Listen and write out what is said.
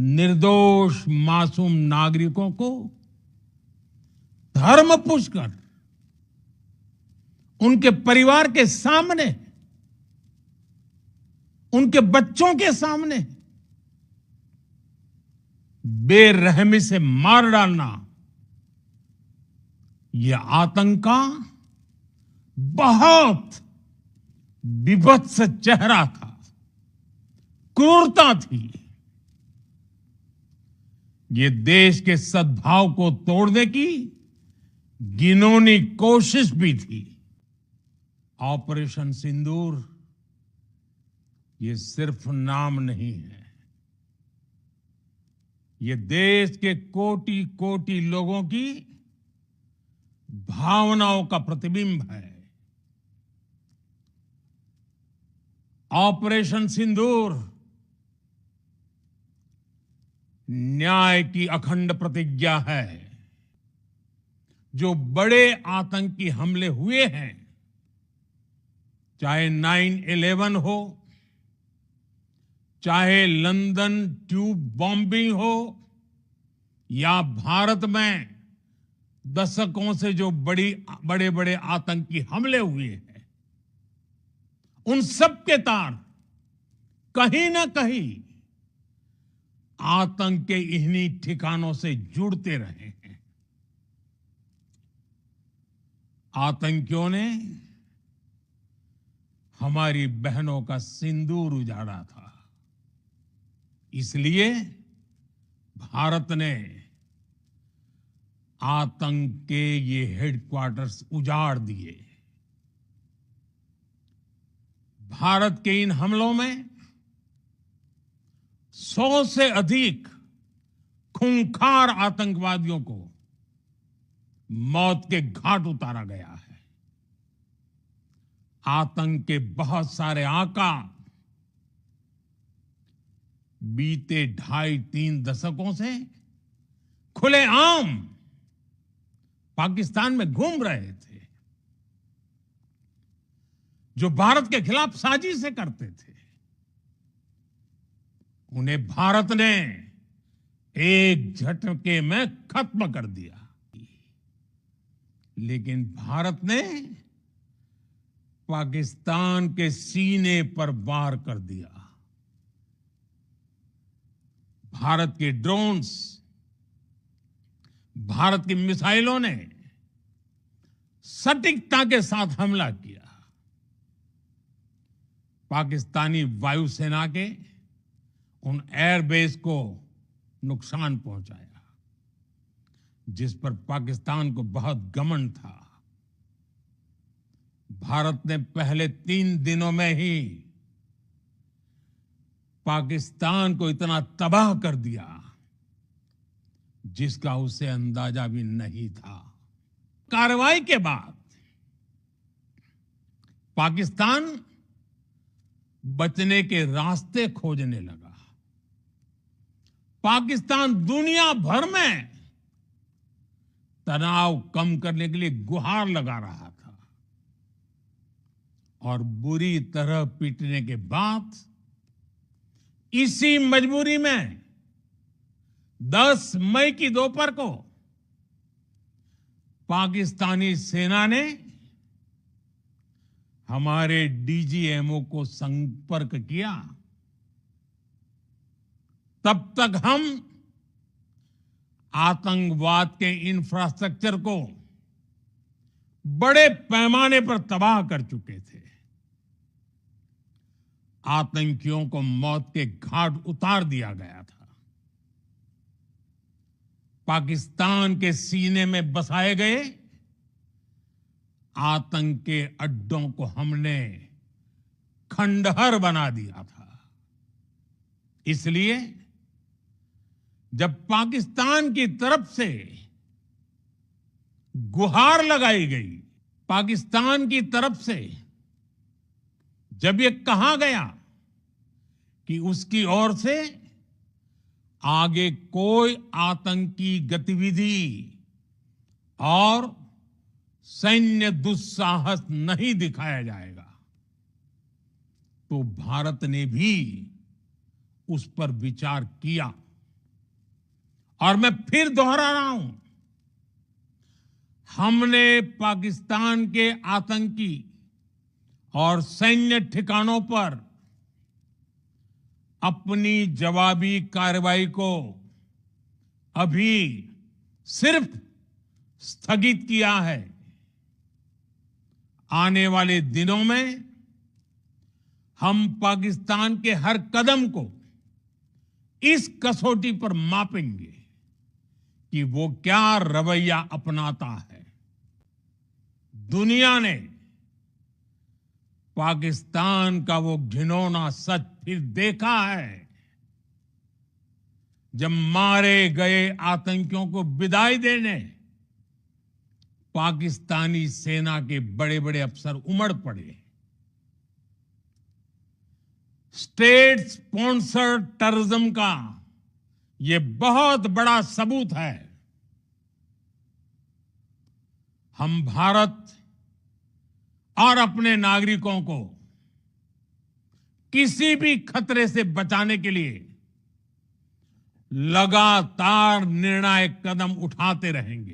निर्दोष मासूम नागरिकों को धर्म पूछकर उनके परिवार के सामने, उनके बच्चों के सामने बेरहमी से मार डालना, यह आतंक का बहुत विभत्स चेहरा था, क्रूरता थी। ये देश के सद्भाव को तोड़ने की घिनौनी कोशिश भी थी। ऑपरेशन सिंदूर ये सिर्फ नाम नहीं है, ये देश के कोटि कोटि लोगों की भावनाओं का प्रतिबिंब है। ऑपरेशन सिंदूर न्याय की अखंड प्रतिज्ञा है। जो बड़े आतंकी हमले हुए हैं, चाहे 9/11 हो, चाहे लंदन ट्यूब बॉम्बिंग हो, या भारत में दशकों से जो बड़े बड़े आतंकी हमले हुए हैं, उन सब के तार कहीं ना कहीं आतंक के इन्हीं ठिकानों से जुड़ते रहे हैं। आतंकियों ने हमारी बहनों का सिंदूर उजाड़ा था, इसलिए भारत ने आतंक के ये हेडक्वार्टर्स उजाड़ दिए। भारत के इन हमलों में 100 से अधिक खूंखार आतंकवादियों को मौत के घाट उतारा गया है। आतंक के बहुत सारे आका बीते 2.5-3 दशकों से खुलेआम पाकिस्तान में घूम रहे थे। जो भारत के खिलाफ साजिशें करते थे, उन्हें भारत ने एक झटके में खत्म कर दिया। लेकिन भारत ने पाकिस्तान के सीने पर वार कर दिया। भारत के ड्रोन्स, भारत की मिसाइलों ने सटीकता के साथ हमला किया। पाकिस्तानी वायुसेना के उन एयरबेस को नुकसान पहुंचाया, जिस पर पाकिस्तान को बहुत घमंड था। भारत ने पहले 3 दिनों में ही पाकिस्तान को इतना तबाह कर दिया, जिसका उसे अंदाजा भी नहीं था। कार्रवाई के बाद पाकिस्तान बचने के रास्ते खोजने लगा। पाकिस्तान दुनिया भर में तनाव कम करने के लिए गुहार लगा रहा था, और बुरी तरह पीटने के बाद इसी मजबूरी में 10 मई की दोपहर को पाकिस्तानी सेना ने हमारे डीजीएमओ को संपर्क किया। तब तक हम आतंकवाद के इंफ्रास्ट्रक्चर को बड़े पैमाने पर तबाह कर चुके थे। आतंकियों को मौत के घाट उतार दिया गया था। पाकिस्तान के सीने में बसाए गए आतंक के अड्डों को हमने खंडहर बना दिया था। इसलिए जब पाकिस्तान की तरफ से गुहार लगाई गई, पाकिस्तान की तरफ से जब ये कहा गया कि उसकी ओर से आगे कोई आतंकी गतिविधि और सैन्य दुस्साहस नहीं दिखाया जाएगा, तो भारत ने भी उस पर विचार किया। और मैं फिर दोहरा रहा हूं, हमने पाकिस्तान के आतंकी और सैन्य ठिकानों पर अपनी जवाबी कार्रवाई को अभी सिर्फ स्थगित किया है। आने वाले दिनों में हम पाकिस्तान के हर कदम को इस कसौटी पर मापेंगे कि वो क्या रवैया अपनाता है। दुनिया ने पाकिस्तान का वो घिनौना सच फिर देखा है, जब मारे गए आतंकियों को विदाई देने पाकिस्तानी सेना के बड़े बड़े अफसर उमड़ पड़े। स्टेट स्पॉन्सर्ड टेररिज्म का ये बहुत बड़ा सबूत है। हम भारत और अपने नागरिकों को किसी भी खतरे से बचाने के लिए लगातार निर्णायक कदम उठाते रहेंगे।